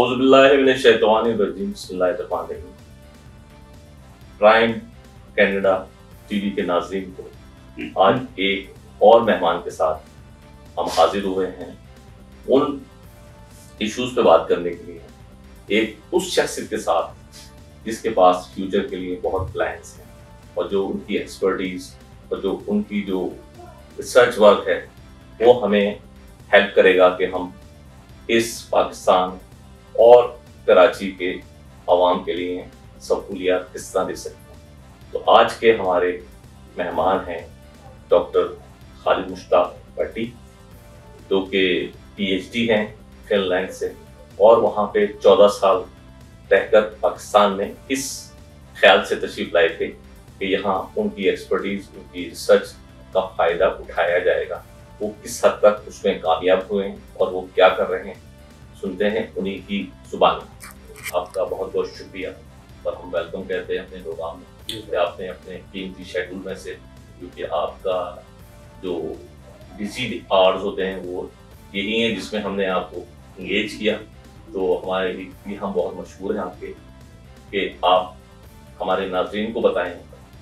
औज़ुबिल्लाहिमिनश्शैतानिर्रजीम बिस्मिल्लाहिर्रहमानिर्रहीम। Prime Canada TV के नाज़रीन को आज एक और मेहमान के साथ हम हाजिर हुए हैं उन इश्यूज पे बात करने के लिए, एक उस शख्सियत के साथ जिसके पास फ्यूचर के लिए बहुत प्लान्स हैं और जो उनकी एक्सपर्टीज और जो उनकी जो रिसर्च वर्क है वो हमें हेल्प करेगा कि हम इस पाकिस्तान और कराची के अवाम के लिए सहूलियात किस तरह दे सकते हैं। तो आज के हमारे मेहमान हैं डॉक्टर खालिद मुश्ताक भट्टी, जो कि पीएचडी हैं फिनलैंड से और वहाँ पे 14 साल रहकर पाकिस्तान में इस ख्याल से तशरीफ लाए थे कि यहाँ उनकी एक्सपर्टीज, उनकी रिसर्च का फ़ायदा उठाया जाएगा। वो किस हद तक उसमें कामयाब हुए हैं और वो क्या कर रहे हैं, सुनते हैं उन्हीं की जुबान। आपका बहुत बहुत शुक्रिया और हम वेलकम कहते हैं अपने प्रोग्राम में। आपने अपने कीमती शेड्यूल में से, क्योंकि आपका जो बिजी आवर्स होते हैं वो यही हैं जिसमें हमने आपको इंगेज किया, तो हमारे लिए हम बहुत मशहूर हैं आपके कि आप हमारे नाज़रीन को बताएं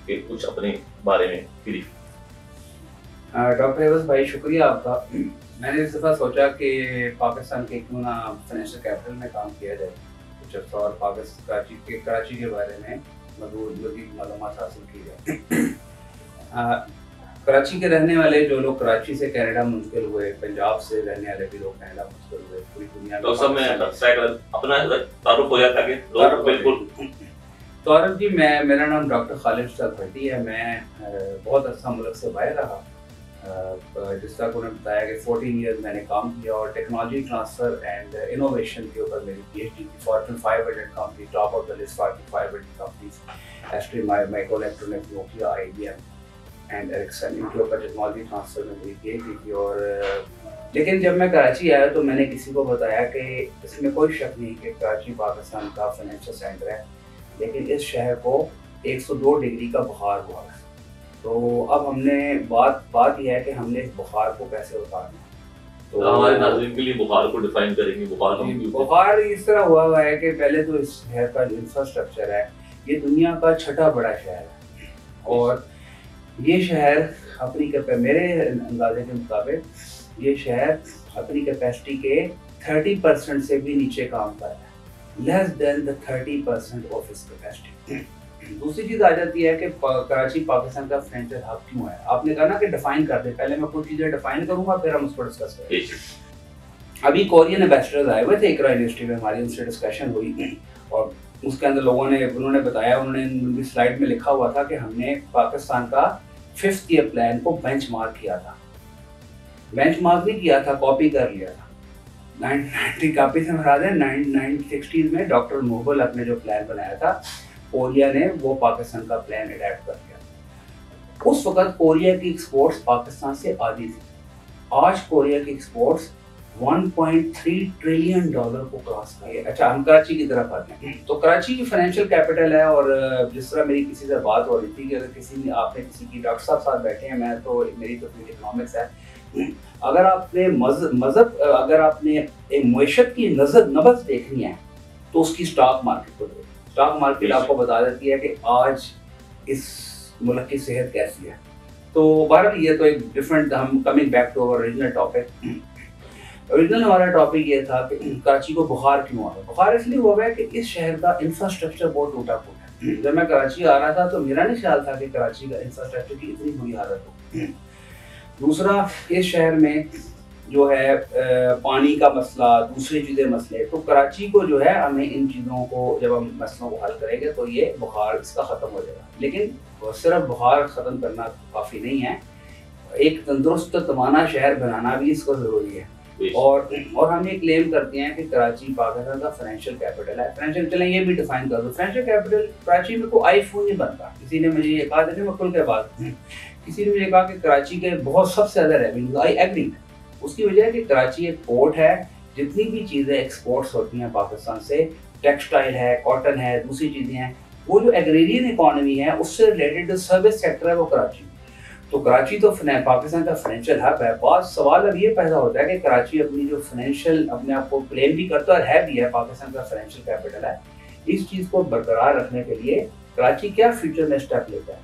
कि कुछ अपने बारे में ब्रीफ। डॉक्टर एवज भाई, शुक्रिया आपका। मैंने इस दफ़ा सोचा कि पाकिस्तान के क्यों ना फाइनेंशियल कैपिटल में काम किया जाए, कुछ अर्सा और कराची के बारे में मज़ीद मालूमात हासिल की जाए। कराची के रहने वाले जो लोग कराची से कनाडा मुंतकिल हुए, पंजाब से रहने वाले भी लोग कनाडा मुंतकिल हुए, पूरी दुनिया तो सब में अपना तारुफ हो जाता है कि बिल्कुल। तारुफ जी, मेरा नाम डॉक्टर खालिद मुश्ताक भट्टी है। मैं बहुत अच्छा मुल्क से बाहर रहा, जिस तरह उन्होंने बताया कि 14 ईयर्स मैंने काम किया और टेक्नोलॉजी ट्रांसफ़र एंड इनोवेशन के ऊपर मेरी पीएचडी थी। Fortune 500 company, top of the list Fortune 500 companies, एस्ट्री, microelectronics, Nokia, IBM and Ericsson, इनके ऊपर टेक्नोलॉजी ट्रांसफ़र में मेरी पीएचडी थी। और लेकिन जब मैं कराची आया तो मैंने किसी को बताया कि इसमें कोई शक नहीं कि कराची पाकिस्तान का फाइनेंशियल सेंटर है, लेकिन इस शहर को 102 डिग्री का बुखार हुआ है। तो अब हमने बात यह है कि हमने इस बुखार को कैसे उतारना। तो हमारे नाज़रीन के लिए बुखार को डिफाइन करेंगे। बुखार इस तरह हुआ है कि पहले तो इस शहर का जो इंफ्रास्ट्रक्चर है, ये दुनिया का छठा बड़ा शहर है और ये शहर अपनी मेरे अंदाजे के मुताबिक ये शहर अपनी कैपेसिटी के 30% से भी नीचे काम कर रहा है, लेस देन द 30% ऑफ इस कैपेसिटी। दूसरी चीज़ आ जाती है कि कराची पाकिस्तान का फाइनेंशियल हब क्यों है। आपने कहा ना कि डिफाइन कर दे, पहले मैं कुछ चीज़ें डिफाइन करूंगा फिर हम उसको डिस्कस करेंगे। अभी कोरियन एम्बेसडर्स आए हुए थे इकरा यूनिवर्सिटी में, हमारी उनसे डिस्कशन हुई और उसके अंदर उन्होंने बताया, उन्होंने स्लाइड में लिखा हुआ था कि हमने पाकिस्तान का 5th ईयर प्लान को बेंचमार्क किया था। बेंचमार्क नहीं किया था, कॉपी कर लिया था। 1990 कॉपी से मरा दें, 1960s में डॉक्टर मोहबल ने जो प्लान बनाया था, कोरिया ने वो पाकिस्तान का प्लान अडैप्ट कर लिया। उस वक्त कोरिया की एक्सपोर्ट्स पाकिस्तान से आधी थी। आज कोरिया की एक्सपोर्ट्स 1.3 ट्रिलियन डॉलर को क्रॉस कर गए। अच्छा, हम कराची की तरफ आते हैं। तो कराची की फाइनेंशियल कैपिटल है और जिस तरह मेरी किसी से बात हो रही थी कि अगर आपने किसी की डॉक्टर साहब साथ बैठे हैं, मैं तो मेरी तो फील्ड इकोनॉमिक्स है, अगर आपने मजहब अगर आपने एक मुआशरत की नबज़ देखनी है तो उसकी स्टॉक मार्केट को देखिए। स्टॉक मार्केट आपको बता देती है कि आज इस मुल्क की सेहत कैसी है। तो बहरहाल ये तो एक डिफरेंट, हम coming back to our original topic. Original हमारा टॉपिक ये था कि कराची को बुखार क्यों हुआ है। बुखार इसलिए हुआ है कि इस शहर का इंफ्रास्ट्रक्चर बहुत टूटा फूटा है। जब मैं कराची आ रहा था तो मेरा नहीं ख्याल था कि कराची का इंफ्रास्ट्रक्चर की इतनी बुरी हालत हो। दूसरा, इस शहर में जो है पानी का मसला, दूसरी चीज़ें मसले, तो कराची को जो है हमें इन चीज़ों को, जब हम मसलों को हल करेंगे तो ये बुखार इसका ख़त्म हो जाएगा। लेकिन सिर्फ बुखार ख़त्म करना काफ़ी नहीं है, एक तंदुरुस्त तवाना शहर बनाना भी इसको ज़रूरी है। और हम ये क्लेम करते हैं कि कराची पाकिस्तान का फाइनेंशियल कैपिटल है। फाइनेंशियल, चलें ये भी डिफाइन कर दो, फाइनेंशियल कैपिटल कराची में कोई आईफोन नहीं बनता। किसी ने मुझे ये कहा था, मैं खुल के बात, किसी ने मुझे कहा कि कराची के बहुत सबसे ज़्यादा रेवेन्यू, आई एग्री। उसकी वजह है कि कराची एक पोर्ट है, जितनी भी चीज़ें एक्सपोर्ट्स होती हैं पाकिस्तान से, टेक्सटाइल है, कॉटन है, दूसरी चीज़ें हैं, वो जो एग्रेरियन इकॉनमी है उससे रिलेटेड जो सर्विस सेक्टर है वो कराची। तो कराची तो पाकिस्तान का फाइनेंशियल हब है। बहुत सवाल अब ये पैदा होता है कि कराची अपनी जो फाइनेंशियल अपने आप को क्लेम भी करता है और है भी है, पाकिस्तान का फाइनेंशियल कैपिटल है। इस चीज़ को बरकरार रखने के लिए कराची क्या फ्यूचर में स्टेप लेता है?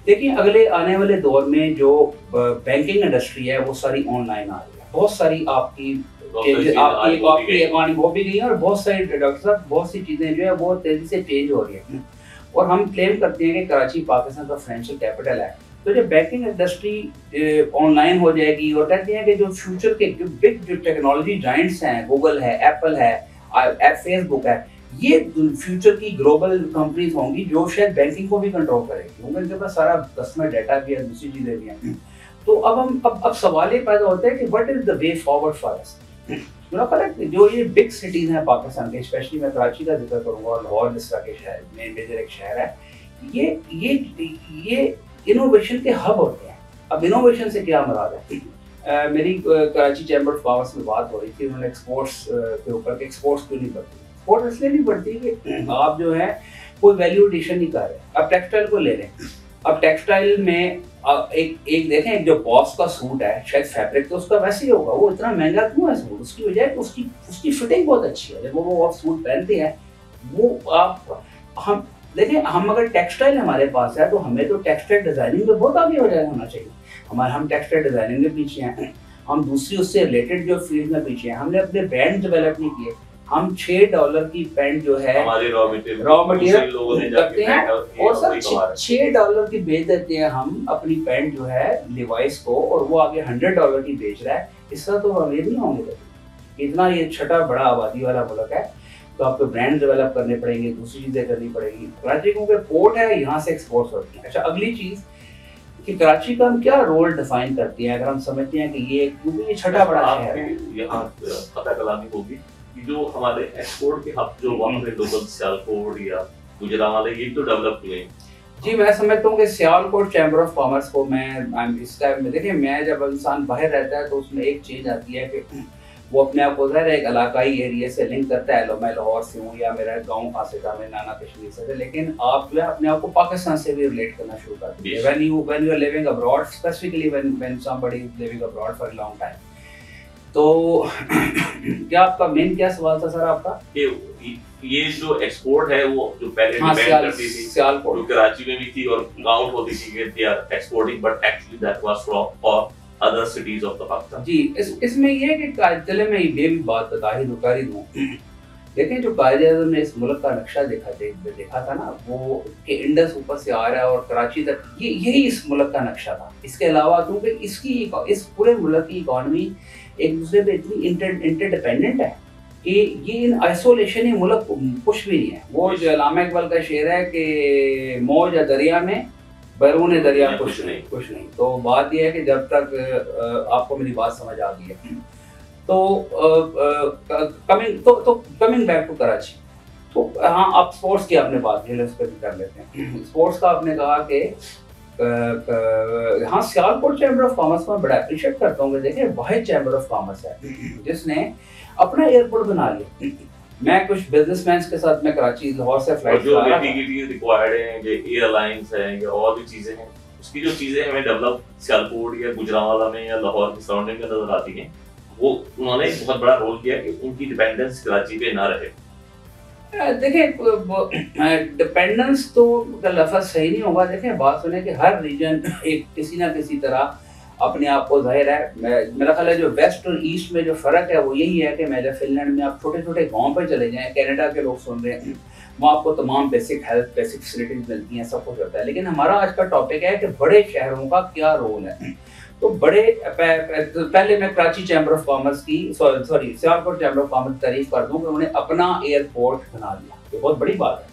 देखिए, अगले आने वाले दौर में जो बैंकिंग इंडस्ट्री है वो सारी ऑनलाइन आ रही है। बहुत सारी आपकी इकॉनमी हो भी गई है और बहुत सारी डॉक्टर साहब बहुत सी चीज़ें जो है वो तेज़ी से चेंज हो रही है। और हम क्लेम करते हैं कि कराची पाकिस्तान का फाइनेंशियल कैपिटल है। तो जब बैंकिंग इंडस्ट्री ऑनलाइन हो जाएगी और कहते हैं कि जो फ्यूचर के बिग जो टेक्नोलॉजी जाइंट्स हैं, गूगल है, एप्पल है, फेसबुक है, ये फ्यूचर की ग्लोबल कंपनीज होंगी जो शायद बैंकिंग को भी कंट्रोल करेगी, क्योंकि उनके पास सारा कस्टमर डाटा भी है, दूसरी चीज़ें भी हैं। तो अब सवाल ये पैदा होता है कि what is the way forward for us? जो ये बिग सिटीज हैं पाकिस्तान के, स्पेशली मैं कराची का जिक्र करूंगा और लाहौर जिस तरह के शहर में मेजर एक शहर है, ये इनोवेशन के हब होते हैं। अब इनोवेशन से क्या मुराद है? मेरी कराची चैम्बर ऑफ कॉमर्स में बात हो रही थी, उन्होंने एक्सपोर्ट्स के ऊपर के एक्सपोर्ट्स क्यों नहीं बढ़ती। एक्सपोर्ट इसलिए नहीं बढ़ती कि आप जो है कोई वैल्यू एडिशन नहीं कर रहे। अब टेक्सटाइल को ले लें, अब टेक्सटाइल में एक देखें, एक जो बॉस का सूट है, शायद फैब्रिक तो उसका वैसे ही होगा, वो इतना महंगा क्यों है सूट? उसकी वजह है कि उसकी फिटिंग बहुत अच्छी है। जब वो आप सूट पहनते हैं वो हम देखें, हम अगर टेक्सटाइल हमारे पास है तो हमें तो टेक्सटाइल डिजाइनिंग में बहुत आगे हो जाए होना चाहिए। हम टेक्सटाइल डिजाइनिंग में पीछे हैं, हम दूसरी उससे रिलेटेड जो फील्ड में पीछे हैं, हमने अपने ब्रांड डेवलप नहीं किए। हम $6 की पैंट जो है हमारे रॉ मटेरियल करते हैं और सर $6 की बेच देते हैं हम अपनी पैंट जो है लिवाइस को, और वो आगे $100 की बेच रहा है। इसका तो अमीर नहीं होंगे। इतना ये छठा बड़ा आबादी वाला मुल्क है, तो आपको ब्रांड डेवलप करने पड़ेंगे, दूसरी चीज़ें करनी पड़ेगी। कराची क्योंकि पोर्ट है, यहाँ से एक्सपोर्ट्स होती है। अच्छा, अगली चीज़ कि कराची का हम क्या रोल डिफाइन करते हैं? अगर हम समझते हैं कि ये क्योंकि ये छठा बड़ा शहर है, यहाँ पता करानी होगी कि जो हमारे एक्सपोर्ट के हब जो वहाँ पे लोकल सियालकोट या गुजरांवाला ये तो डेवलप हुए हैं। जी, मैं समझता हूँ कि सियालकोट चैम्बर ऑफ कॉमर्स को मैं इस टाइम में देखिए, मैं जब इंसान बाहर रहता है तो उसमें एक चीज़ आती है कि वो अपने आप को ज़ाहिर है एक इलाकाई एरिया से लिंक करता है। लो मैं लाहौर से हूँ या मेरा गांव खासिका में नाना कश्मीर से, लेकिन आप जो है अपने आप को पाकिस्तान से भी रिलेट करना शुरू करते हैं when you are living abroad, specifically when somebody is living abroad for a long time। तो क्या आपका मेन क्या सवाल था सर आपका? ये जो एक्सपोर्ट है वो जो पहले डिपेंड करती थी सियालकोट, जो कराची में भी थी और काउंट होती थी कि they are exporting, but actually that was from other cities of the Pakistan। जी, इसमें ये है कि चले मैं ये भी बात बता ही दूँ। देखें, जो कायदे-ए-आज़म ने इस मुल्क का नक्शा देखा था ना, वो कि इंडस ऊपर से आ रहा है और कराची तक, यही इस मुल्क का नक्शा था। इसके अलावा क्योंकि इस पूरे मुल्क की इकॉनमी एक दूसरे पे इतनी इंटरडिपेंडेंट है कि ये इन आइसोलेशन ही मुल्क कुछ भी नहीं है। वो जो अल्लामा इकबाल का शेर है कि मौज या दरिया में बैरून दरिया कुछ नहीं। तो बात यह है कि जब तक आपको मेरी बात समझ आ गई है, तो कमिंग बैक टू कराची, तो हाँ, आप स्पोर्ट्स की आपने बात की, उस पर भी कर लेते हैं। स्पोर्ट्स का आपने कहा कि हाँ, सियालकोट चैम्बर ऑफ कॉमर्स को मैं बड़ा अप्रिशिएट करता हूँ। देखिए, वाहिद चैम्बर ऑफ कॉमर्स है जिसने अपना एयरपोर्ट बना लिया। मैं कुछ बिजनेसमैन के साथ मैं कराची लाहौर से फ्लाइट जो रिक्वायर्ड है, जो एयरलाइंस है या और भी चीजें हैं, उसकी जो चीजें हमें डेवलप सियालकोट या गुजरांवाला में या लाहौर की सराउंडिंग में नजर आती हैं, वो उन्होंने एक बहुत बड़ा रोल किया कि उनकी डिपेंडेंस कराची पे ना रहे। देखिए, डिपेंडेंस तो लफ्ज़ सही नहीं होगा। देखिए, बात सुने कि हर रीजन एक किसी ना किसी तरह अपने आप को, जाहिर है मेरा ख्याल है जो वेस्ट और ईस्ट में जो फ़र्क है वो यही है कि मैं जब फिनलैंड में आप छोटे छोटे गाँव पर चले जाएँ, कनाडा के लोग सुन रहे हैं, वहाँ आपको तमाम बेसिक हेल्थ, बेसिक फैसिलिटीज मिलती हैं, सब कुछ होता है। लेकिन हमारा आज का टॉपिक है कि बड़े शहरों का क्या रोल है। तो पहले मैं कराची चैम्बर ऑफ कॉमर्स की सियालकोट चैम्बर ऑफ कॉमर्स की तारीफ कर दूँ कि उन्होंने अपना एयरपोर्ट बना लिया, ये बहुत बड़ी बात है।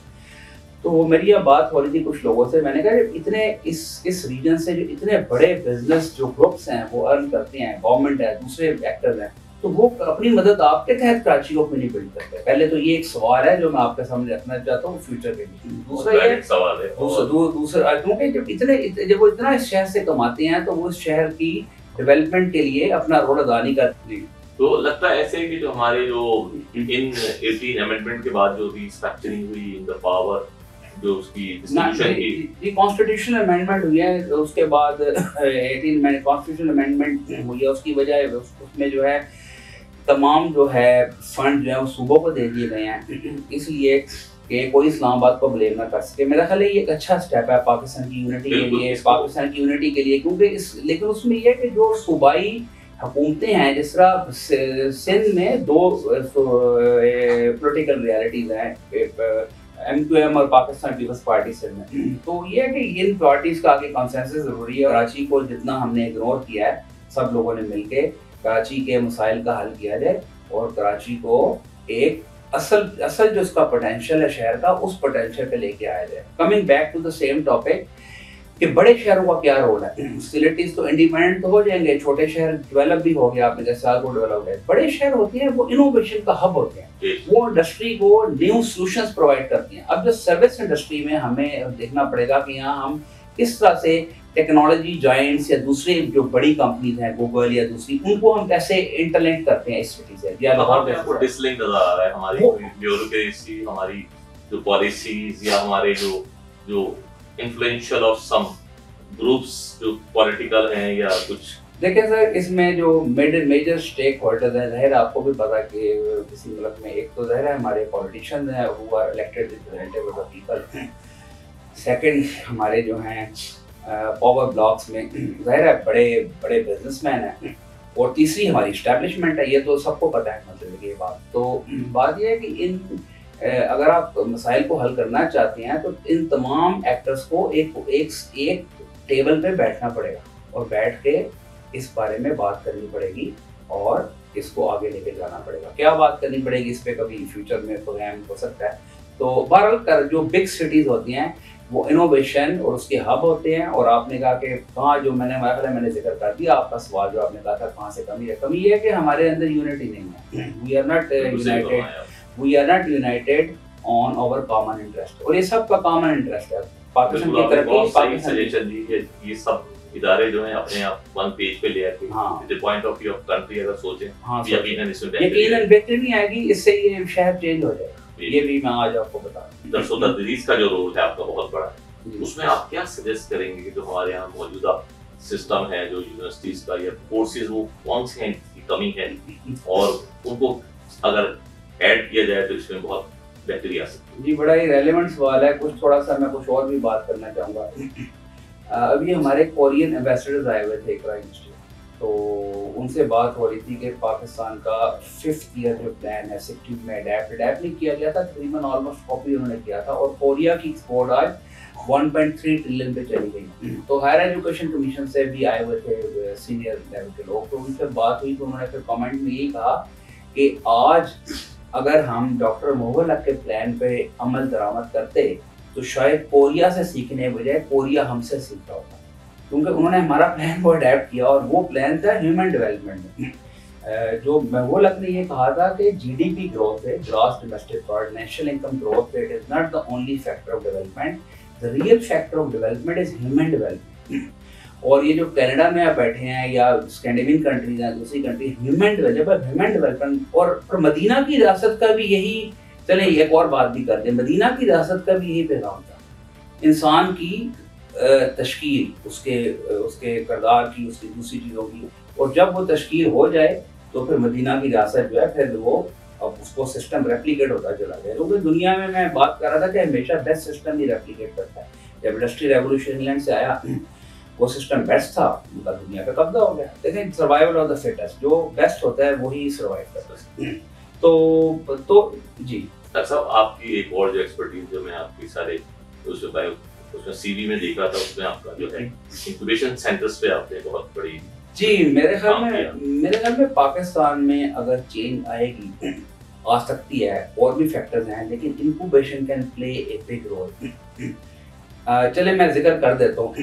तो मेरी यह बात हो रही थी कुछ लोगों से, मैंने कहा इतने इस रीजन से जो इतने बड़े बिजनेस जो ग्रुप्स हैं वो अर्न करते हैं, गवर्नमेंट है, दूसरे एक्टर्स हैं, तो वो अपनी मदद आपके तहत कराची को क्यों नहीं बिल्ड करते? पहले तो ये एक सवाल है जो मैं आपके सामने रखना चाहता हूँ फ्यूचर के लिए। दूसरा ये सवाल है, दूसरा क्योंकि जब वो इतना इस शहर से कमाते हैं तो वो इस शहर की डेवलपमेंट के लिए अपना रोल अदा नहीं करते। तो लगता है ऐसे कि जो हमारे जो इन 18 अमेंडमेंट के बाद जो रिस्ट्रक्चरिंग हुई इन द पावर जो उसकी डिस्ट्रीब्यूशन की कॉन्स्टिट्यूशनल अमेंडमेंट हुई है, उसके बाद 18 में कॉन्स्टिट्यूशनल अमेंडमेंट हुई है, उसकी वजह उसमें जो है तमाम जो है फंड जो है वो सूबों को दे दिए गए हैं, इसलिए कि कोई इस्लामाबाद को ब्लेम ना कर सके। मेरा ख्याल है ये एक अच्छा स्टेप है पाकिस्तान की यूनिटी के लिए, क्योंकि लेकिन उसमें यह है कि जो सूबाई हुकूमतें हैं, जिस तरह सिंध में 2 पॉलिटिकल रियलिटीज़ हैं, MQM और पाकिस्तान पीपल्स पार्टी सिंध में, तो ये है कि इन पार्टीज़ का आगे कंसेंसस ज़रूरी है। कराची को जितना हमने इग्नोर किया है, सब लोगों ने मिलके कराची के मसाइल का हल किया जाए और कराची को एक असल जो इसका पोटेंशियल है शहर का, उस पोटेंशियल पे लेके आया जाए। Coming back to the same topic कि बड़े शहरों का क्या रोल है। सिटीज तो इंडिपेंडेंट तो हो जाएंगे, छोटे शहर डेवलप भी हो गया, आपने जैसे को डेवलप है। बड़े शहर होते हैं वो इनोवेशन का हब होते हैं, वो इंडस्ट्री को न्यू सॉल्यूशंस प्रोवाइड करती हैं। अब जो सर्विस इंडस्ट्री में हमें देखना पड़ेगा कि यहाँ हम किस तरह से टेक्नोलॉजी जायंट्स या दूसरे जो बड़ी कंपनीज हैं, गूगल या दूसरी, उनको हम कैसे इंटरलिंक करते हैं इस सिटी से। या आपको डिसलिंक नजर आ रहा है हमारी ब्यूरोक्रेसी, हमारी जो पॉलिसीज या हमारे जो इन्फ्लुएंशियल ऑफ सम ग्रुप्स जो पॉलिटिकल हैं या कुछ। देखिए सर, इसमें जो मेजर स्टेक होल्डर्स हैं, ज़ाहिर आपको भी पता कि किसी मुल्क में एक तो ज़ाहिर है हमारे पॉलिटिशियंस हैं who are elected representative of the people. Second हमारे जो हैं पावर ब्लॉक्स में ज़ाहिर है बड़े बड़े बिजनेसमैन हैं, और तीसरी हमारी इस्टेब्लिशमेंट है। ये तो सबको पता है, मतलब ये बात। तो बात यह है कि इन अगर आप मसाइल को हल करना चाहते हैं तो इन तमाम एक्टर्स को एक टेबल पे बैठना पड़ेगा और बैठ के इस बारे में बात करनी पड़ेगी और इसको आगे लेके जाना पड़ेगा। क्या बात करनी पड़ेगी इस पे कभी फ्यूचर में प्रोग्राम हो सकता है। तो बहरहाल जो बिग सिटीज़ होती हैं वो इनोवेशन और उसके हब होते हैं। और आपने कहा कि कहाँ, जो मैंने जिक्र कर दिया, आपका सवाल जो आपने कहा था कहाँ से कमी है। कमी ये है कि हमारे अंदर यूनिटी नहीं है। We are not united on our common interest, और ये सब का कॉमन इंटरेस्ट है पाकिस्तान की तरक्की। ये सब इदारे जो हैं अपने आप वन पेज पे ले आके the point of view of country अगर सोचें, यकीनन बेहतरी आएगी, इससे ये शहर चेंज हो जाएगा। ये भी मैं आज आपको बता दूं। तदरीस का जो रोल है आपका बहुत बड़ा है, उसमें आप क्या सजेस्ट करेंगे कि जो हमारे यहाँ मौजूदा सिस्टम है, जो यूनिवर्सिटीज का या कोर्सेज, वो कौन से हैं की कमी है और उनको अगर ऐड किया जाए तो इसमें बहुत बेहतरी आ सकती है। जी, बड़ा ही रेलेवेंट सवाल है। कुछ थोड़ा सा मैं कुछ और भी बात करना चाहूँगा। अभी हमारे कोरियन एम्बेसडर्स आए हुए थे इकरा यूनिवर्सिटी, तो उनसे बात हो रही थी कि पाकिस्तान का 5th ईयर जो प्लान है 60 में अडेप्ट नहीं किया गया था, तकरीबन ऑलमोस्ट कॉपी उन्होंने किया था, और कोरिया की एक्सपोर्ट आज 1.3 ट्रिलियन पे चली गई। तो हायर एजुकेशन कमीशन से भी आए हुए थे सीनियर लेवल के लोग, तो उनसे बात हुई तो उन्होंने फिर कमेंट में यही कहा कि आज अगर हम डॉक्टर मोहब्बत हक के प्लान पे अमल दरामद करते तो शायद कोरिया से सीखने बजाय कोरिया हमसे सीख रहा होता, क्योंकि उन्होंने हमारा प्लान को अडेप्ट किया और वो प्लान था ह्यूमन डेवलपमेंट। जो महबूब हक ने ये कहा था कि GDP ग्रोथ है, gross domestic product, national income growth rate is not the only factor of development, the real factor of development is human development. और ये जो कनाडा में आप बैठे हैं या स्कैंडिनेवियन कंट्रीज हैं, दूसरी कंट्री, ह्यूमन डेवलपमेंट। और मदीना की रियासत का भी यही, चले एक और बात भी कर दें, मदीना की रियासत का भी यही पैगाम था, इंसान की तश्कील, उसके किरदार की, उसकी दूसरी चीज़ों की, और जब वो तश्कील हो जाए तो फिर मदीना की रियासत जो है फिर वो अब उसको सिस्टम रेप्लिकेट होता चला जाए। क्योंकि दुनिया में मैं बात कर रहा था कि हमेशा बेस्ट सिस्टम ही रेप्लिकेट करता है। जब इंडस्ट्री रेवोल्यूशन इंग्लैंड से आया वो सिस्टम बेस्ट था, मतलब दुनिया का कब्जा हो गया। देखें, सर्वाइवल ऑफ द फिटेस्ट, जो बेस्ट होता है वही सर्वाइव करता है। तो जी डॉक्टर साहब, आपकी एक और जो एक्सपर्टीज जो मैं आपकी सारे उसमें CV में देखा था, उसमें आपका जो है इंक्यूबेशन सेंटर्स पे आपने बहुत बड़ी जी मेरे ख्याल में पाकिस्तान में अगर चेंज आएगी, आ सकती है, और भी फैक्टर्स हैं, लेकिन incubation can play a big role. चले मैं जिक्र कर देता हूँ।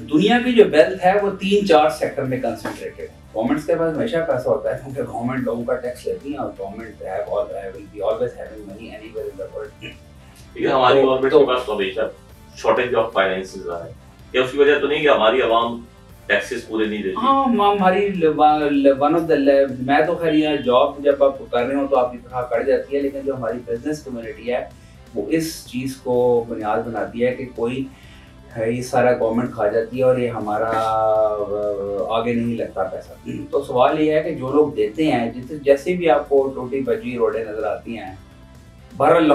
दुनिया की जो वेल्थ है वो 3-4 सेक्टर में कंसंट्रेटेड है। गवर्नमेंट्स के पास हमेशा पैसा होता है, क्योंकि गवर्नमेंट लोगों का टैक्स लेती है, और government will be always having money anywhere in the world. ठीक है, हमारी गवर्नमेंट के पास तो हमेशा शॉर्टेज ऑफ फाइनेंसेस रहा है। क्या उसकी वजह तो नहीं कि हमारी आवाम टैक्सेस पूरे नहीं देती? हाँ, हमारी वन ऑफ द, मैं तो खैर यहाँ जॉब जब आप कर रहे हो तो आपकी तनख्वाह कट जाती है, लेकिन जो हमारी बिजनेस कम्युनिटी है वो इस चीज़ को बुनियाद बनाती है कि कोई है ये सारा गवर्नमेंट खा जाती है और ये हमारा आगे नहीं लगता पैसा। तो सवाल ये है कि जो लोग देते हैं, जैसे भी आपको टूटी बची रोडें नज़र आती हैं, बहरहाल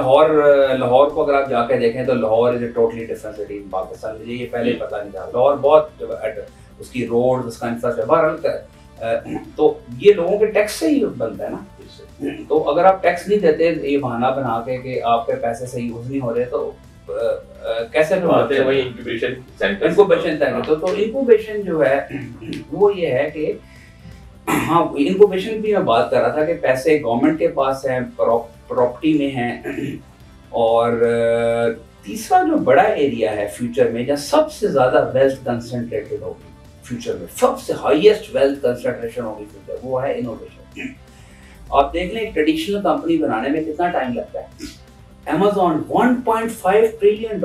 लाहौर को अगर आप जाके देखें तो Lahore is a totally different city in Pakistan. मुझे ये पहले पता नहीं था, लाहौर बहुत उसकी रोड, उसका इंफ्रास्ट्रक्चर, बहरहाल तो ये लोगों के टैक्स से ही बनता है ना। तो अगर आप टैक्स नहीं देते, ये बहाना बना के कि आपके पैसे सही यूज नहीं हो रहे, तो कैसे इंक्यूबेशन तो इंक्यूबेशन जो है वो ये है कि हाँ, इंक्यूबेशन भी मैं बात कर रहा था कि पैसे गवर्नमेंट के पास हैं, प्रॉपर्टी में हैं, और तीसरा जो बड़ा एरिया है फ्यूचर में जहाँ सबसे ज्यादा वेल्थ कंसंट्रेटेड होगी, फ्यूचर में सबसे हाईएस्ट वेल्थ कंसंट्रेशन होगी फ्यूचर, वो है इनोवेशन। आप देख लें ट्रेडिशनल कंपनी बनाने में कितना टाइम लगता है। Amazon $1.5 trillion.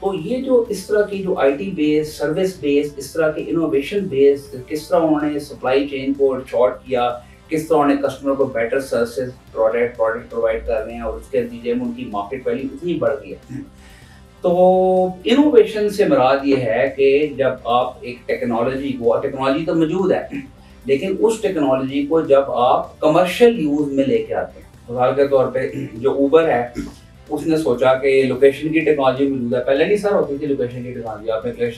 तो ये जो इस तरह की जो आईटी बेस, सर्विस बेस, इस तरह के इनोवेशन बेस, किस तरह उन्होंने सप्लाई चेन को शॉर्ट किया, किस तरह उन्होंने कस्टमर को बेटर सर्विसेज प्रोडक्ट प्रोवाइड कर रहे हैं, और उसके नतीजे में उनकी मार्केट वैल्यू इतनी बढ़ गई है। तो इनोवेशन से मुराद ये है कि जब आप एक टेक्नोलॉजी तो मौजूद है, लेकिन उस टेक्नोलॉजी को जब आप कमर्शियल यूज में लेके आते हैं। मिसाल के तौर पे जो उबर है, उसने सोचा कि लोकेशन की टेक्नोलॉजी मौजूद है, पहले नहीं सर होती थी लोकेशन की टेक्नोलॉजी,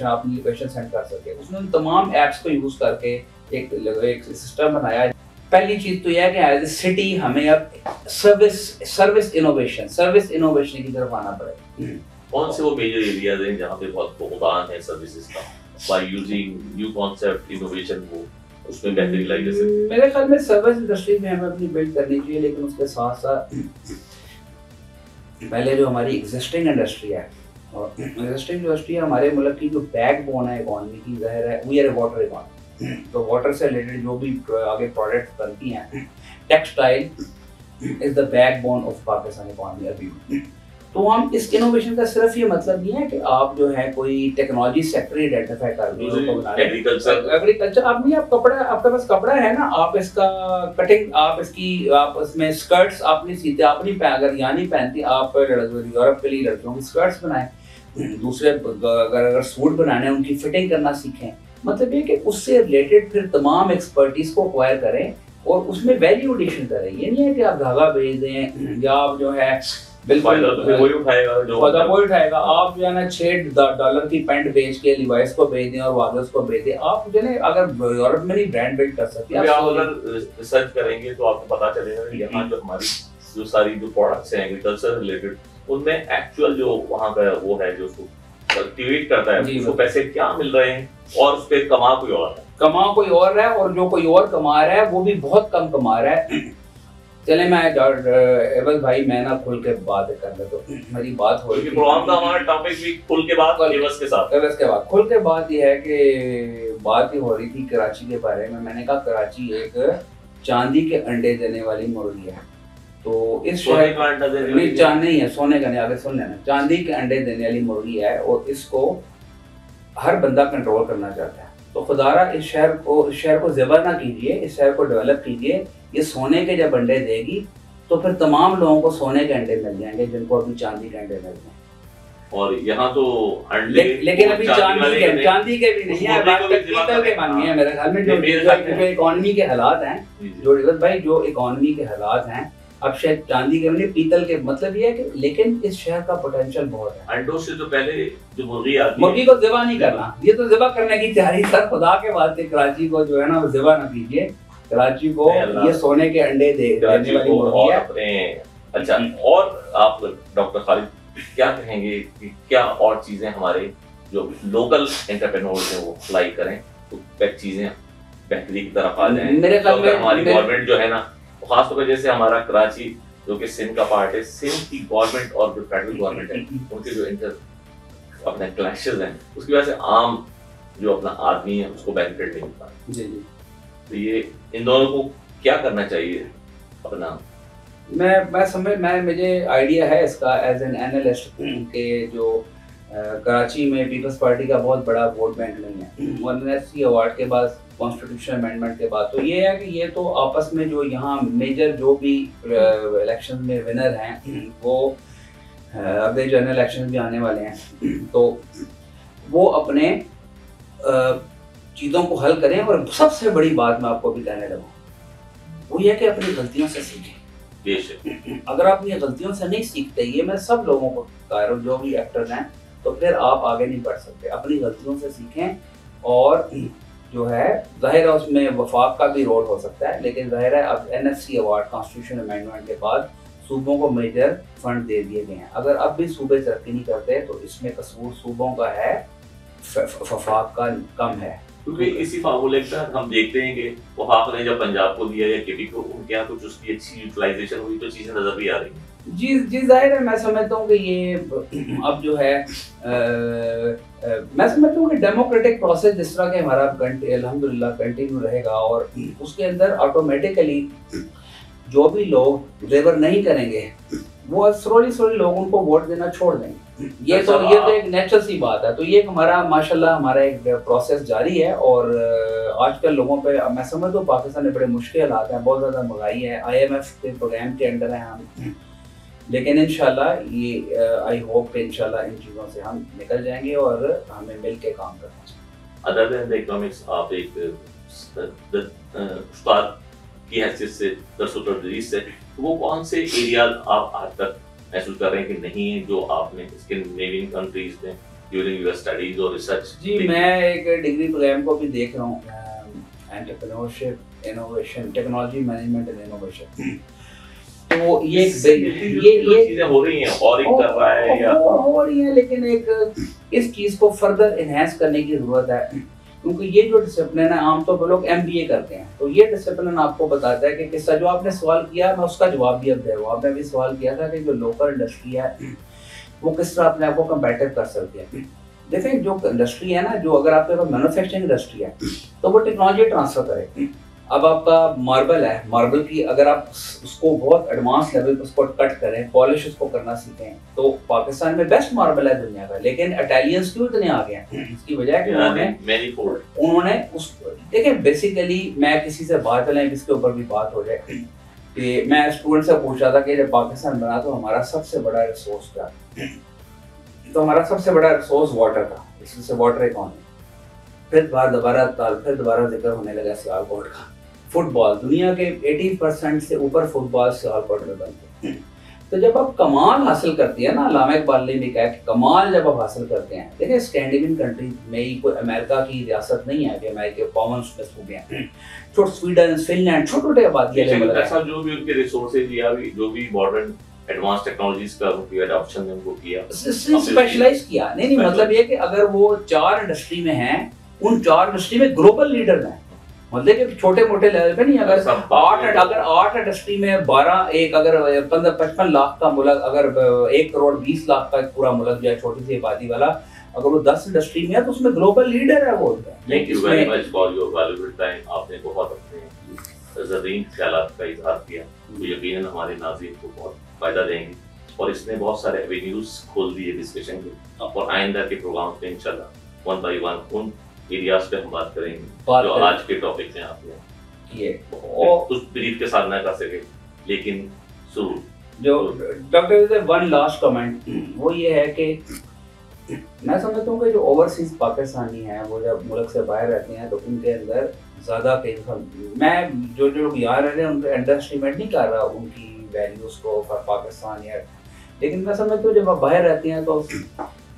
अपनी लोकेशन सेंड कर सके। उसने उन तमाम ऐप्स को यूज करके एक सिस्टम बनाया। पहली चीज तो यह है कि एज ए सिटी हमें अब सर्विस इनोवेशन की तरफ आना पड़ेगा। कौन से वो मेजर एरियाज हैं जहाँ पे बहुत फुकदान है सर्विसेज का, by using new concept innovation को उसमें बेहतरी लाई जा सकती है? मेरे ख्याल में सर्विस इंडस्ट्री में हमें अपनी बिल्ड करनी चाहिए, लेकिन उसके साथ साथ पहले जो हमारी एग्जिस्टिंग इंडस्ट्री है, और एग्जिस्टिंग इंडस्ट्री हमारे मुल्क की जो बैकबोन है इकोनॉमी की, ज़ाहिर है we are a water economy. तो वाटर से रिलेटेड जो भी आगे प्रोडक्ट्स बनती हैं, textile is the backbone of Pakistan economy अभी। तो हम इस इनोवेशन का सिर्फ ये मतलब नहीं है कि आप जो है कोई टेक्नोलॉजी सेक्टर आइडेंटिफाई कर रहे हो, एग्रीकल्चर आप नहीं, आप कपड़ा, आपके पास कपड़ा है ना, आप इसका कटिंग, आप उसमें स्कर्ट्स आप नहीं सीते, आप नहीं अगर यहाँ नहीं पहनती, आप यूरोप के लिए लड़कियों की स्कर्ट्स बनाएं, दूसरे अगर सूट बनाने हैं उनकी फिटिंग करना सीखें। मतलब ये कि उससे रिलेटेड फिर तमाम एक्सपर्टीज को एक्वायर करें और उसमें वैल्यू एडिशन करें। ये नहीं है कि आप धागा बेच दें या आप जो है बिल्कुल वही उठाएगा, आप जो है ना $6 की पैंट बेच के लिवाइस को बेच दें और वागस को बेच दें। आप जो है अगर यूरोप में नहीं ब्रांड बिल्ड कर सकते, आप अगर रिसर्च करेंगे तो आपको पता चलेगा कि यहाँ जो हमारी जो सारी जो प्रोडक्ट्स हैं एग्रीकल्चर रिलेटेड, उनमें एक्चुअल जो वहाँ का वो है जो उसको कल्टीवेट करता है, उसको पैसे क्या मिल रहे हैं, और उस पर कमा कोई और है, और जो कोई और कमा रहा है वो भी बहुत कम कमा रहा है। चले मैं एवल भाई मैं ना खुल के बात कर ले, तो मेरी बात हो रही प्रोग्राम का हमारा टॉपिक भी खुल के बात एवस के बाद खुल के बात ये है कि बात ही हो रही थी कराची के बारे में। मैंने कहा कराची एक चांदी के अंडे देने वाली मुर्गी है। तो इस सोने का अंडा देने वाली नहीं है, सोने का नहीं, आगे सुन लेना, चांदी के अंडे देने वाली मुर्गी है, और इसको हर बंदा कंट्रोल करना चाहता है। तो खुदारा इस शहर को ज़िबा ना कीजिए, इस शहर को डेवलप कीजिए। ये सोने के जब अंडे देगी तो फिर तमाम लोगों को सोने के अंडे मिल जाएंगे जिनको अभी चांदी के अंडे मिल जाए। और यहाँ तो अंडे लेकिन अभी चांदी के भी नहीं है, पीतल के बन गए हैं मेरे ख्याल में। जो इकोनॉमी के हालात हैं, जो रिवत भाई जो इकोनॉमी के हालात हैं, अब शायद चांदी के नहीं पीतल के, मतलब ये है कि लेकिन इस शहर का पोटेंशियल बहुत है। अंडों से तो पहले जो मुर्गी को ज़िबा नहीं करना, ये तो ज़िबा करने की तैयारी सर, खुदा के वास्ते कराची को जो है ना वो ज़िबा ना कीजिए। कराची को ये सोने के अंडे देने वाली मुर्गी है। अच्छा, और आप डॉक्टर खालिद क्या कहेंगे कि क्या और चीजें हमारे जो लोकल एंटरप्रेन्योर्स हैं वो अप्लाई करें तो चीजें बेहतरी की तरफ आ जाएं? मेरे ख्याल में हमारी गवर्नमेंट जो है ना, खासतौर पर जैसे हमारा कराची जो कि सिंध का पार्ट है, सिंध की गवर्नमेंट और जो फेडरल गवर्नमेंट है उनके जो अपने क्लैशेस हैं उसकी वजह से आम जो अपना आदमी है उसको बेनिफिट नहीं मिलता। जी जी, तो ये इन दोनों को क्या करना चाहिए अपना? मुझे आइडिया है इसका एज एन एनालिस्ट के जो कराची में पीपल्स पार्टी का बहुत बड़ा वोट बैंक नहीं है। यूनिवर्सिटी अवार्ड के बाद, कॉन्स्टिट्यूशन अमेंडमेंट के बाद, तो ये है कि ये तो आपस में जो यहाँ मेजर जो भी इलेक्शन में विनर हैं वो अगले जनरल इलेक्शन भी आने वाले हैं, तो वो अपने चीज़ों को हल करें। और सबसे बड़ी बात मैं आपको भी कहने लगा, वो ये कि अपनी गलतियों से सीखें। अगर आप ये गलतियों से नहीं सीखते, ये मैं सब लोगों को कह रहा हूँ जो भी एक्टर्स हैं, तो फिर आप आगे नहीं बढ़ सकते। अपनी गलतियों से सीखें, और जो है जाहिर है उसमें वफाक का भी रोल हो सकता है, लेकिन जाहिर है अब NFC अवार्ड कॉन्स्टिट्यूशन अमेंडमेंट के बाद सूबों को मेजर फंड दे दिए गए हैं। अगर अब भी सूबे तरक्की नहीं करते तो इसमें कसूर सूबों का है, वफाक का कम है। क्योंकि इसी फार्मूले के तहत हम देखते हैं कि वफाक ने जब पंजाब को दिया या KP को, उनके यहाँ कुछ उसकी अच्छी यूटिलाइजेशन हुई, तो चीज़ें नजर भी आ रही हैं। जी जाहिर है, मैं समझता हूँ कि ये अब जो है मैं समझता हूँ कि डेमोक्रेटिक प्रोसेस जिस तरह के हमारा अल्हम्दुलिल्लाह कंटिन्यू रहेगा, और उसके अंदर ऑटोमेटिकली जो भी लोग फेवर नहीं करेंगे वो स्लोली लोग उनको वोट देना छोड़ देंगे। ये तो एक नेचुरल सी बात है। तो ये हमारा माशाल्लाह हमारा एक प्रोसेस जारी है, और आजकल लोगों पे मैं समझता हूँ पाकिस्तान में बड़े मुश्किल हालात हैं, बहुत ज़्यादा महंगाई है, IMF के प्रोग्राम के अंडर है हम, लेकिन इंशाल्लाह ये आई होप कि इंशाल्लाह इन चीज़ों से हम निकल जाएंगे और हमें मिल के काम करना चाहिए। अदर देन द इकोनॉमिक्स, आप एक उस्ताद की हैसियत से दरसो तदरीस से, तो वो कौन से एरिया आप आज तक महसूस कर रहे हैं कि नहीं है जो आपने स्कैंडिनेवियन कंट्रीज में ड्यूरिंग योर स्टडीज और रिसर्च? जी मैं एक डिग्री प्रोग्राम को भी देख रहा हूँ, entrepreneurship, innovation, technology management and innovation. तो ये चीजें हो रही हैं और एक कर रहा है या हो रही है, लेकिन एक इस चीज को फर्दर एनहांस करने की जरूरत है, क्योंकि ये जो डिसिप्लिन है आमतौर पर लोग MBA करते हैं, तो ये डिसिप्लिन आपको बताता है कि किस्सा जो आपने सवाल किया मैं उसका जवाब भी अब दे रहा हूँ। आपने भी सवाल किया था कि जो लोकल इंडस्ट्री है वो किस तरह अपने आप को कंपेटिव कर सकती है। देखिए जो इंडस्ट्री है ना, जो अगर आपके पास मैन्युफैक्चरिंग इंडस्ट्री है तो वो टेक्नोलॉजी ट्रांसफर करे। अब आपका मार्बल है, मार्बल की अगर आप उसको बहुत एडवांस लेवल पर उसको कट करें, पॉलिश उसको करना सीखें, तो पाकिस्तान में बेस्ट मार्बल है दुनिया का, लेकिन इटालियंस क्यों इतने आ गए हैं? इसकी वजह है कि उन्होंने उस देखिए बेसिकली मैं किसी से बात चलें जिसके ऊपर भी बात हो जाए कि मैं स्टूडेंट से पूछ रहा था कि जब पाकिस्तान बना तो हमारा सबसे बड़ा रिसोर्स क्या, तो हमारा सबसे बड़ा रिसोर्स वाटर था, इससे वाटर इकॉनमी। फिर दोबारा जिक्र होने लगा सियालकोट का। फुटबॉल, दुनिया के 80% से ऊपर फुटबॉल सियालकोट में बनते हैं। तो जब आप कमाल हासिल करती है ना, अल्लामा इकबाल ने भी कहा कि कमाल जब आप हासिल करते हैं, देखिए स्कैंडिनेवियन कंट्री में ही कोई अमेरिका की रियासत नहीं है कि अमेरिका कॉमन्स में सूबे हैं, छोटे स्वीडन, फिनलैंड, छोटे आबादी वाले जो भी उनके रिसोर्सेज या जो भी मॉडर्न एडवांस टेक्नोलॉजीज का उनकी अडॉप्शन ने उनको किया, स्पेशलाइज किया। नहीं मतलब ये कि अगर वो 4 इंडस्ट्री में हैं, उन 4 इंडस्ट्री में ग्लोबल लीडर हैं, मतलब कि छोटे मोटे लेवल पे नहीं। अगर 8 इंडस्ट्री में 12 एक अगर 55 लाख का मुल्क, अगर 1 करोड़ 20 लाख का पूरा मुल्क जो है छोटी सी आबादी वाला, अगर वो 10 इंडस्ट्री में है तो उसमें ग्लोबल लीडर है वो। Thank you very much for your valuable time. आपने बहुत अपने ज़रीन ख्यालात का इजहार किया, तो यकीनन हमारे नाज़रीन को बहुत फायदा देंगे, और इसने बहुत सारे एवेन्यूज खोल दिए डिस्कशन के, और आइंदा के प्रोग्राम में इंशाल्लाह 1 by 1 उन एरियाज पे हम बात करेंगे जो आज के टॉपिक में आपने ये कुछ ब्रीफ के साथ ना कर सके, लेकिन जो डॉक्टर वन लास्ट कमेंट वो ये है कि मैं समझता हूँ कि जो ओवरसीज पाकिस्तानी हैं वो जब मुल्क से बाहर रहते हैं तो उनके अंदर ज़्यादा मैं जो लोग यहाँ रह रहे हैं उनके अंडर एस्टिमेट नहीं कर रहा उनकी वैल्यूज़ को फॉर पाकिस्तान या, लेकिन मैं समझता हूँ जब आप बाहर रहते हैं तो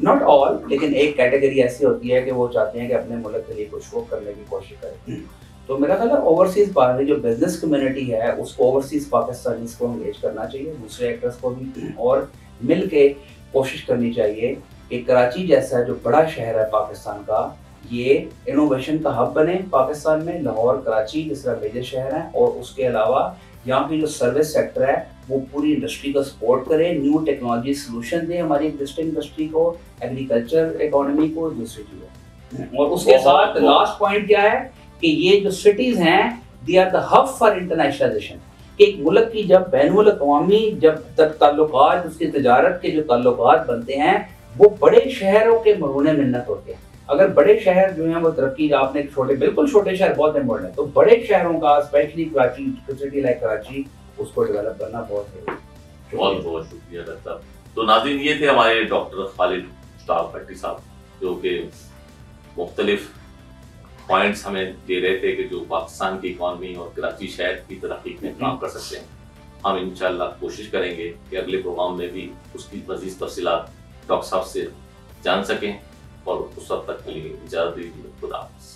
नॉट ऑल, लेकिन एक कैटेगरी ऐसी होती है कि वो चाहते हैं कि अपने मुल्क के लिए कुछ वो करने की कोशिश करें। तो मेरा ख्याल है ओवरसीज पार्टी जो बिजनेस कम्युनिटी है उसको ओवरसीज पाकिस्तानीज को एंगेज करना चाहिए, दूसरे एक्टर्स को भी, और मिल के कोशिश करनी चाहिए कि कराची जैसा जो बड़ा शहर है पाकिस्तान का, ये इनोवेशन का हब बने पाकिस्तान में। लाहौर, कराची जिस तरह मेजर शहर हैं, और उसके अलावा यहाँ की जो सर्विस सेक्टर है वो पूरी इंडस्ट्री को सपोर्ट करे, न्यू टेक्नोलॉजी सोल्यूशन दे हमारी एग्जिस्टिंग इंडस्ट्री को, एग्रीकल्चर इकोनॉमी को, दूसरी चीज़ों। और उसके साथ लास्ट पॉइंट क्या है कि ये जो सिटीज हैं they are the hub for internationalisation, कि एक मुल्क की जब बैनुल अक़वामी जब ताल्लुकात, उसकी तजारत के जो ताल्लुकात बनते हैं वो बड़े शहरों के मरूने मिन्नत होते हैं। अगर बड़े शहर जो हैं वो तरक्की, आपने छोटे बिल्कुल छोटे शहर बहुत इंपॉर्टेंट है, तो बड़े शहरों का specially Karachi, city like Karachi, उसको डेवलप करना बहुत जरूरी है। बहुत बहुत शुक्रिया डॉक्टर साहब। तो नाज़रीन, ये थे हमारे डॉक्टर खालिद मुश्ताक भट्टी साहब, जो कि मुख्तलिफ पॉइंट्स हमें दे रहे थे कि जो पाकिस्तान की इकॉनमी और कराची शहर की तरक्की में काम कर सकते हैं। हम इंशाल्लाह कोशिश करेंगे कि अगले प्रोग्राम में भी उसकी मज़ीद तफसीलात डॉक्टर साहब से जान सकें, और उस वक्त तक के लिए इजाज़त दीजिए। खुदा हाफ़िज़।